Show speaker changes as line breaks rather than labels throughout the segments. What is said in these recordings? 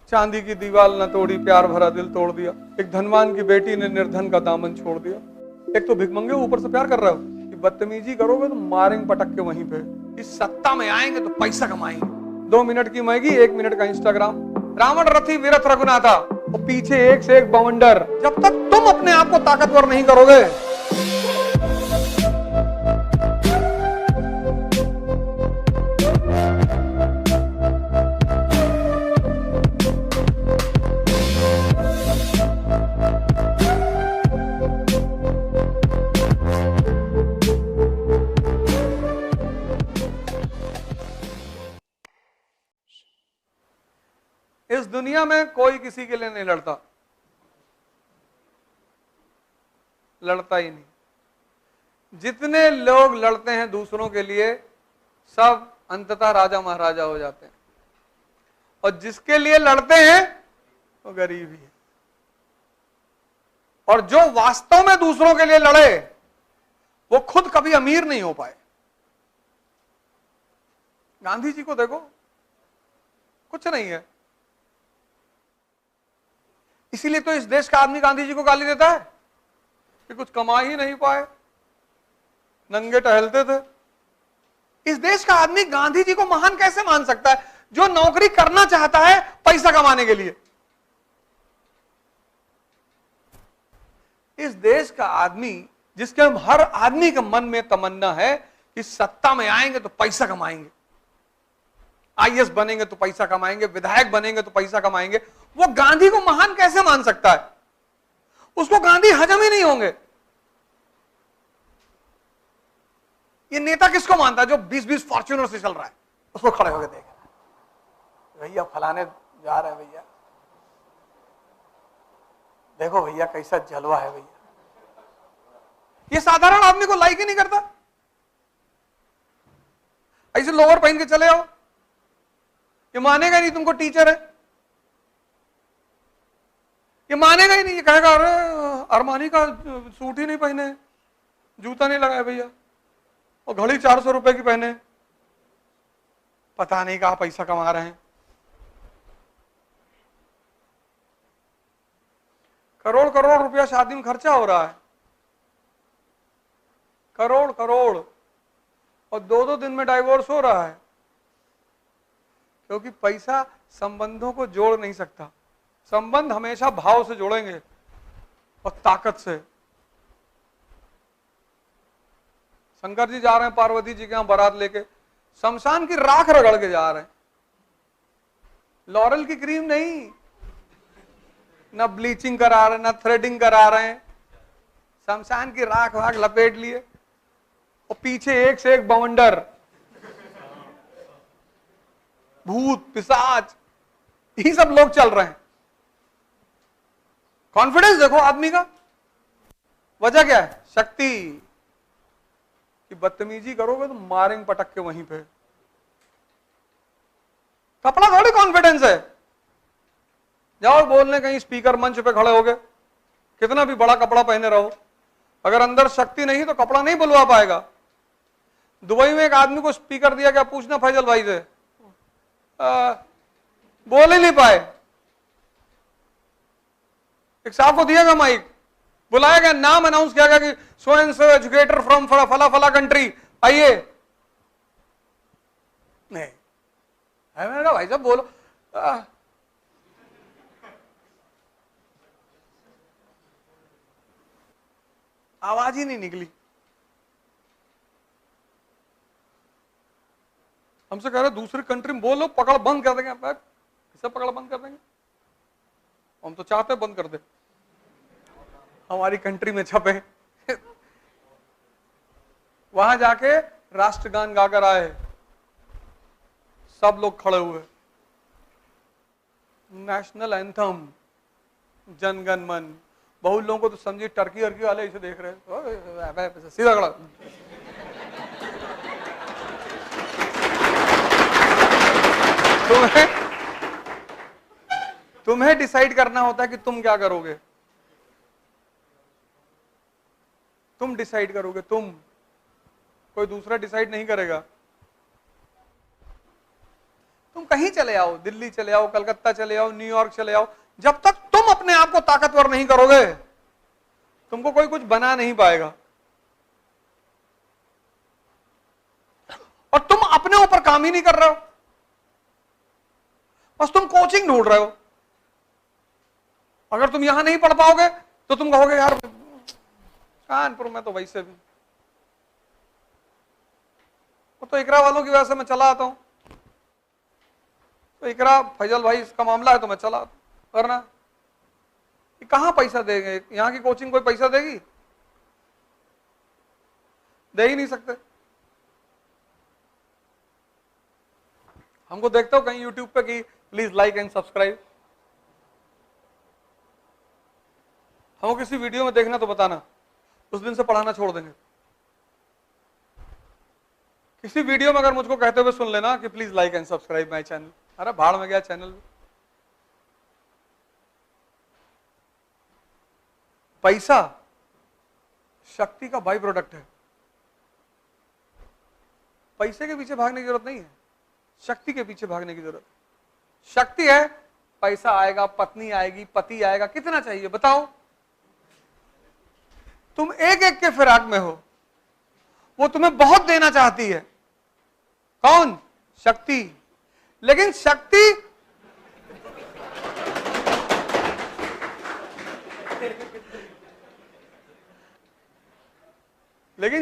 चांदी की दीवार न तोड़ी, प्यार भरा दिल तोड़ दिया। एक धनवान की बेटी ने निर्धन का दामन छोड़ दिया। एक तो भिखमंगे ऊपर से प्यार कर रहे हो कि बदतमीजी करोगे तो मारेंगे पटक के वहीं पे। इस सत्ता में आएंगे तो पैसा कमाएंगे। 2 मिनट की मैगी, 1 मिनट का इंस्टाग्राम। रावण रथी विरथ रघुनाथा, और पीछे एक से एक बवंडर। जब तक तुम अपने आप को ताकतवर नहीं करोगे, इस दुनिया में कोई किसी के लिए नहीं लड़ता, लड़ता ही नहीं। जितने लोग लड़ते हैं दूसरों के लिए, सब अंततः राजा महाराजा हो जाते हैं, और जिसके लिए लड़ते हैं वो गरीब ही है। और जो वास्तव में दूसरों के लिए लड़े वो खुद कभी अमीर नहीं हो पाए। गांधी जी को देखो, कुछ नहीं है। इसीलिए तो इस देश का आदमी गांधी जी को गाली देता है कि कुछ कमा ही नहीं पाए, नंगे टहलते थे। इस देश का आदमी गांधी जी को महान कैसे मान सकता है, जो नौकरी करना चाहता है पैसा कमाने के लिए। इस देश का आदमी, जिसके हर आदमी के मन में तमन्ना है कि सत्ता में आएंगे तो पैसा कमाएंगे, आईएएस बनेंगे तो पैसा कमाएंगे, विधायक बनेंगे तो पैसा कमाएंगे, वो गांधी को महान कैसे मान सकता है? उसको गांधी हजम ही नहीं होंगे। ये नेता किसको मानता है जो 20-20 फॉर्च्यूनर से चल रहा है? उसको खड़े होकर देख, भैया फलाने जा रहे हैं, भैया देखो भैया कैसा जलवा है भैया। ये साधारण आदमी को लाइक ही नहीं करता। ऐसे लोअर पहन के चले आओ, ये मानेगा नहीं तुमको टीचर है, ये मानेगा ही नहीं। ये कहेगा अरे अरमानी का सूट ही नहीं पहने, जूता नहीं लगाया भैया, और घड़ी 400 रुपए की पहने, पता नहीं कहां पैसा कमा रहे हैं। करोड़ करोड़ रुपया शादी में खर्चा हो रहा है, करोड़ करोड़, और 2-2 दिन में डाइवोर्स हो रहा है, क्योंकि पैसा संबंधों को जोड़ नहीं सकता। संबंध हमेशा भाव से जोड़ेंगे और ताकत से। शंकर जी जा रहे हैं पार्वती जी के यहां बारात लेके, शमशान की राख रगड़ के जा रहे हैं, लॉरल की क्रीम नहीं, ना ब्लीचिंग करा रहे, ना थ्रेडिंग करा रहे हैं, शमशान की राख वाख लपेट लिए, और पीछे एक से एक बवंडर, भूत पिशाच, यही सब लोग चल रहे हैं। कॉन्फिडेंस देखो आदमी का। वजह क्या है? शक्ति। कि बदतमीजी करोगे तो मारेंगे पटक के वहीं पे। कपड़ा थोड़ी कॉन्फिडेंस है। जाओ बोलने कहीं स्पीकर मंच पे खड़े होगे, कितना भी बड़ा कपड़ा पहने रहो, अगर अंदर शक्ति नहीं तो कपड़ा नहीं बुलवा पाएगा। दुबई में एक आदमी को स्पीकर दिया, क्या पूछना फैजल भाई से, बोल ही नहीं पाए। एक साहब को दिया गया माइक, बुलाया गया, नाम अनाउंस किया गया कि so and so educator from फला फला कंट्री, आइए। नहीं, मैंने कहा भाई साहब बोलो। आवाज ही नहीं निकली। हमसे कह रहे दूसरी कंट्री में बोलो, पकड़ बंद कर देंगे। किसे पकड़ बंद कर देंगे? हम तो चाहते बंद कर दे, हमारी कंट्री में छपे। वहां जाके राष्ट्रगान गाकर आए, सब लोग खड़े हुए, नेशनल एंथम, जनगण मन। बहुत लोगों को तो समझिए टर्की अर्की वाले इसे देख रहे हैं, सीधा खड़ा। तुम्हें डिसाइड करना होता है कि तुम क्या करोगे। तुम डिसाइड करोगे, तुम, कोई दूसरा डिसाइड नहीं करेगा। तुम कहीं चले आओ, दिल्ली चले आओ, कलकत्ता चले आओ, न्यूयॉर्क चले आओ, जब तक तुम अपने आप को ताकतवर नहीं करोगे तुमको कोई कुछ बना नहीं पाएगा। और तुम अपने ऊपर काम ही नहीं कर रहे हो, बस तुम कोचिंग ढूंढ रहे हो। अगर तुम यहां नहीं पढ़ पाओगे तो तुम कहोगे यार कानपुर में तो वैसे भी, तो इकरा वालों की वजह से मैं चला आता हूं, तो इकरा फैजल भाई इसका मामला है तो मैं चला आता हूं, वरना कहां पैसा देंगे, यहां की कोचिंग कोई पैसा देगी? दे ही नहीं सकते। हमको देखते हो कहीं यूट्यूब पे कि प्लीज लाइक एंड सब्सक्राइब, हमको किसी वीडियो में देखना तो बताना, उस दिन से पढ़ाना छोड़ देंगे। किसी वीडियो में अगर मुझको कहते हुए सुन लेना कि please like and subscribe my channel, अरे भाड़ में गया चैनल। पैसा शक्ति का बाई प्रोडक्ट है, पैसे के पीछे भागने की जरूरत नहीं है, शक्ति के पीछे भागने की जरूरत है। शक्ति है, पैसा आएगा, पत्नी आएगी, पति आएगा, कितना चाहिए बताओ? तुम एक एक के फिराक में हो, वो तुम्हें बहुत देना चाहती है। कौन? शक्ति। लेकिन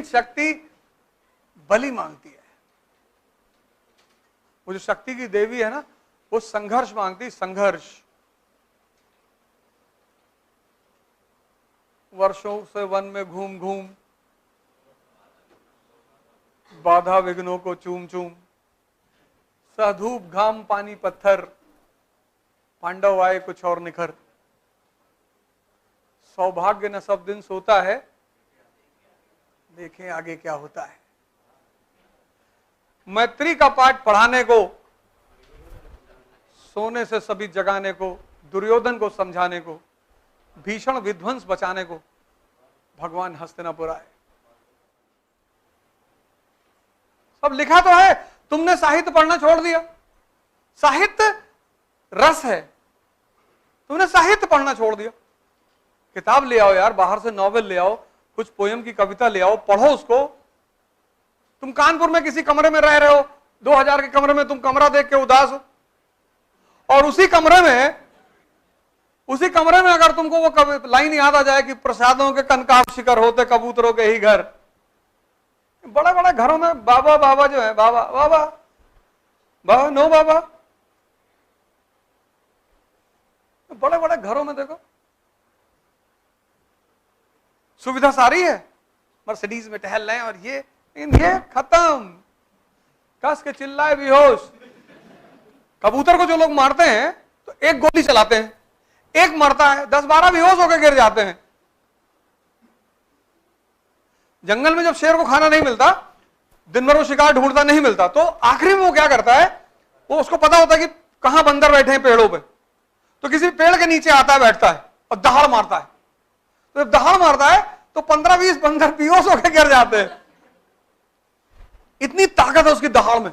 शक्ति बलि मांगती है। वो जो शक्ति की देवी है ना, वो संघर्ष मांगती, संघर्ष। वर्षों से वन में घूम घूम, बाधा विघ्नों को चूम चूम, सधूप घाम पानी पत्थर, पांडव आए कुछ और निखर। सौभाग्य न सब दिन सोता है, देखें आगे क्या होता है। मैत्री का पाठ पढ़ाने को, सोने से सभी जगाने को, दुर्योधन को समझाने को, भीषण विध्वंस बचाने को भगवान हस्तिनापुर आए। सब लिखा तो है, तुमने साहित्य पढ़ना छोड़ दिया। साहित्य रस है, तुमने साहित्य पढ़ना छोड़ दिया। किताब ले आओ यार, बाहर से नॉवेल ले आओ, कुछ पोयम की कविता ले आओ, पढ़ो उसको। तुम कानपुर में किसी कमरे में रह रहे हो, 2000 के कमरे में तुम कमरा देख के उदास हो, और उसी कमरे में अगर तुमको वो लाइन याद आ जाए कि प्रसादों के कनकाब शिखर होते कबूतरों के ही घर। बड़े बड़े घरों में बाबा बाबा जो है, बाबा बाबा बाबा नो बाबा, बड़े बड़े घरों में देखो सुविधा सारी है, मर्सिडीज में टहल रहे हैं, और ये खत्म, कस के चिल्लाए बेहोश। कबूतर को जो लोग मारते हैं तो एक गोली चलाते हैं, एक मरता है, 10-12 बेहोश होकर गिर जाते हैं। जंगल में जब शेर को खाना नहीं मिलता, दिन भर वो शिकार ढूंढता नहीं मिलता, तो आखिरी में वो क्या करता है, वो उसको पता होता है कि कहां बंदर बैठे हैं पेड़ों पे, तो किसी पेड़ के नीचे आता है, बैठता है और दहाड़ मारता है। तो जब दहाड़ मारता है तो 15-20 बंदर बेहोश होकर गिर जाते हैं। इतनी ताकत है उसकी दहाड़ में।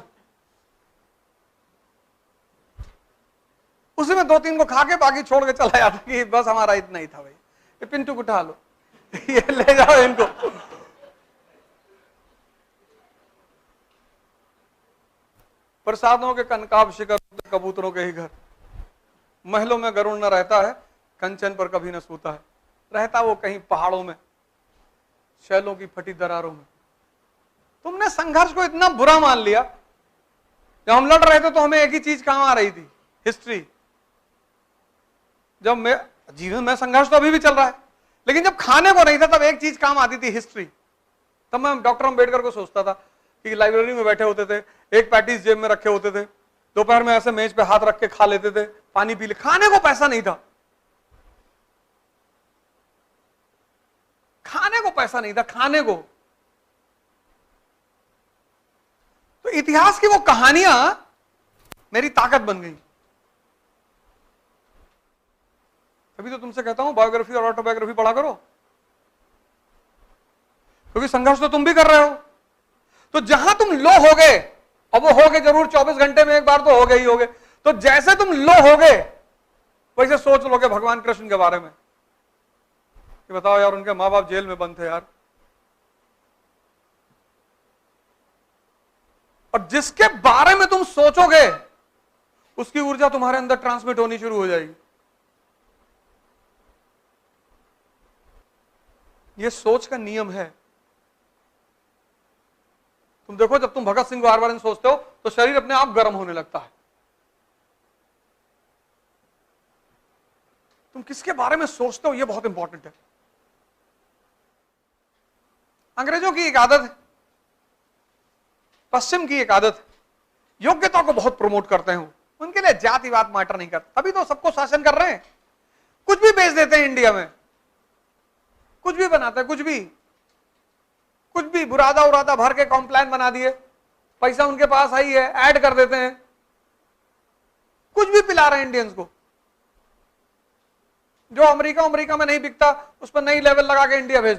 उसी में 2-3 को खा के बाकी छोड़ के चला जाता कि बस हमारा इतना ही था भाई, ये पिंटू को उठा लो, ये ले जाओ इनको। प्रसादों के कनकाब शिखर, कबूतरों के ही घर। महलों में गरुड़ न रहता है, कंचन पर कभी न सूता है, रहता वो कहीं पहाड़ों में, शैलों की फटी दरारों में। तुमने संघर्ष को इतना बुरा मान लिया। जब हम लड़ रहे थे तो हमें एक ही चीज काम आ रही थी, हिस्ट्री। जब मैं जीवन में संघर्ष तो अभी भी चल रहा है, लेकिन जब खाने को नहीं था तब एक चीज काम आती थी, हिस्ट्री। तब मैं डॉक्टर अंबेडकर को सोचता था कि लाइब्रेरी में बैठे होते थे, एक पैटीज जेब में रखे होते थे, दोपहर में ऐसे मेज पे हाथ रख के खा लेते थे, पानी पी ले। खाने को पैसा नहीं था, खाने को पैसा नहीं था, खाने को। तो इतिहास की वो कहानियां मेरी ताकत बन गई। अभी तो तुमसे कहता हूं बायोग्राफी और ऑटोबायोग्राफी पढ़ा करो, क्योंकि संघर्ष तो तुम भी कर रहे हो। तो जहां तुम लो हो गए और वो हो गए जरूर, 24 घंटे में एक बार तो हो गए ही हो गए। तो जैसे तुम लो हो गए वैसे सोच लोगे भगवान कृष्ण के बारे में कि बताओ यार, उनके माँ बाप जेल में बंद थे यार, और जिसके बारे में तुम सोचोगे उसकी ऊर्जा तुम्हारे अंदर ट्रांसमिट होनी शुरू हो जाएगी। ये सोच का नियम है। तुम देखो, जब तुम भगत सिंह के बारे में सोचते हो तो शरीर अपने आप गर्म होने लगता है। तुम किसके बारे में सोचते हो, यह बहुत इंपॉर्टेंट है। अंग्रेजों की एक आदत है, पश्चिम की एक आदत है, योग्यता को बहुत प्रमोट करते हैं। उनके लिए जातिवाद मैटर नहीं करता, अभी तो सबको शासन कर रहे हैं, कुछ भी बेच देते हैं इंडिया में, कुछ भी बनाते हैं, कुछ भी बुरादा उरादा भर के कॉम्प्लान बना दिए, पैसा उनके पास आई है, ऐड कर देते हैं, कुछ भी पिला रहे हैं इंडियंस को। जो अमेरिका में नहीं बिकता उस पर नई लेवल लगा के इंडिया भेज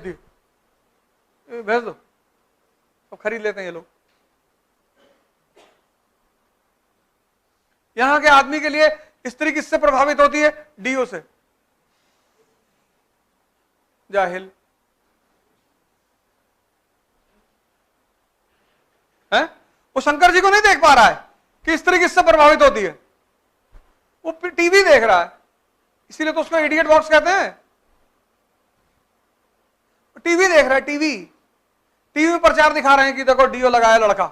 दो, तो खरीद लेते हैं ये लोग। यहां के आदमी के लिए स्त्री किससे प्रभावित होती है? डीओ से। जाहिल है, वो शंकर जी को नहीं देख पा रहा है कि स्त्री किससे प्रभावित होती है। वो टीवी देख रहा है, इसीलिए तो उसको इडियट बॉक्स कहते हैं। टीवी देख रहा है, टीवी में प्रचार दिखा रहे हैं कि देखो डीओ लगाया लड़का,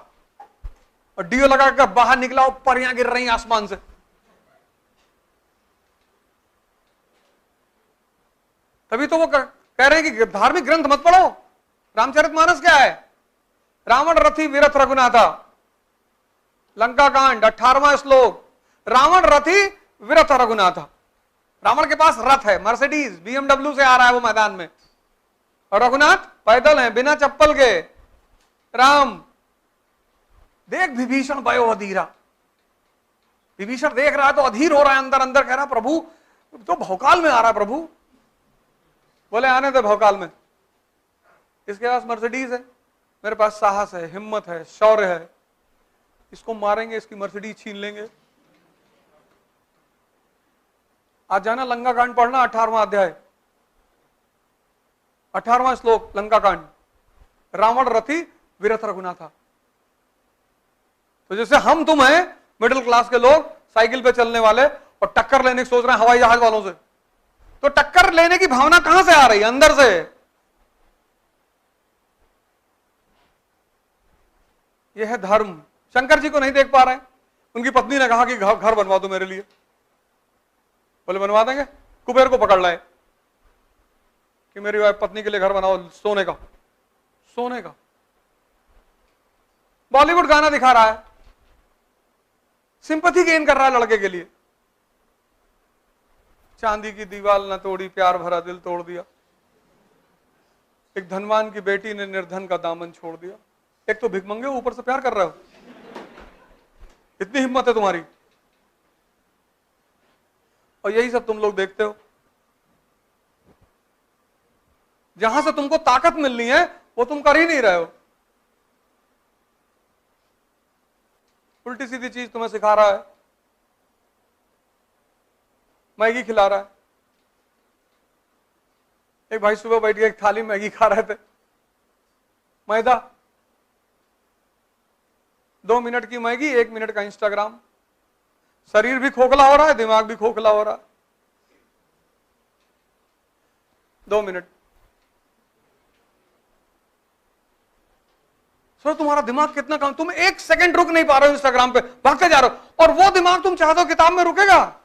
और डीओ लगाकर बाहर निकला, ऊपर यहां गिर रही आसमान से। तभी तो वो कह रहे हैं कि धार्मिक ग्रंथ मत पढ़ो। रामचरितमानस क्या है? रावण रथी विरथ रघुनाथा, लंका कांड 18वां श्लोक। रावण रथी विरथ रघुनाथा, रावण के पास रथ है, मर्सिडीज BMW से आ रहा है वो मैदान में, और रघुनाथ पैदल है बिना चप्पल के। राम देख विभीषण भयो अधीरा, विभीषण देख रहा है तो अधीर हो रहा है, अंदर अंदर कह रहा प्रभु तो भौकाल में आ रहा है। प्रभु बोले आने दे भौकाल में, इसके पास मर्सिडीज है, मेरे पास साहस है, हिम्मत है, शौर्य है, इसको मारेंगे, इसकी मर्सिडीज छीन लेंगे। आज जाना लंका कांड पढ़ना, 18वां अध्याय, 18वां श्लोक लंका कांड। रावण रथी विरथ रघुनाथा। तो जैसे हम तुम हैं मिडिल क्लास के लोग, साइकिल पे चलने वाले, और टक्कर लेने की सोच रहे हैं हवाई जहाज वालों से, तो टक्कर लेने की भावना कहां से आ रही है? अंदर से। यह है धर्म। शंकर जी को नहीं देख पा रहे हैं। उनकी पत्नी ने कहा कि घर बनवा दो मेरे लिए, बोले बनवा देंगे। कुबेर को पकड़ लाए कि मेरी वाइफ पत्नी के लिए घर बनाओ, सोने का। बॉलीवुड गाना दिखा रहा है, सिंपैथी गेन कर रहा है लड़के के लिए। चांदी की दीवार न तोड़ी, प्यार भरा दिल तोड़ दिया। एक धनवान की बेटी ने निर्धन का दामन छोड़ दिया। एक तो भिखमंगे, ऊपर से प्यार कर रहे हो, इतनी हिम्मत है तुम्हारी। और यही सब तुम लोग देखते हो। जहां से तुमको ताकत मिलनी है वो तुम कर ही नहीं रहे हो। उल्टी सीधी चीज तुम्हें सिखा रहा है, मैगी खिला रहा है। एक भाई सुबह बैठ के एक थाली मैगी खा रहे थे, मैदा, 2 मिनट की मैगी, 1 मिनट का इंस्टाग्राम। शरीर भी खोखला हो रहा है, दिमाग भी खोखला हो रहा है। 2 मिनट। सर तुम्हारा दिमाग कितना काम, तुम 1 सेकंड रुक नहीं पा रहे हो इंस्टाग्राम पे, भागते जा रहे हो। और वो दिमाग तुम चाहते हो किताब में रुकेगा?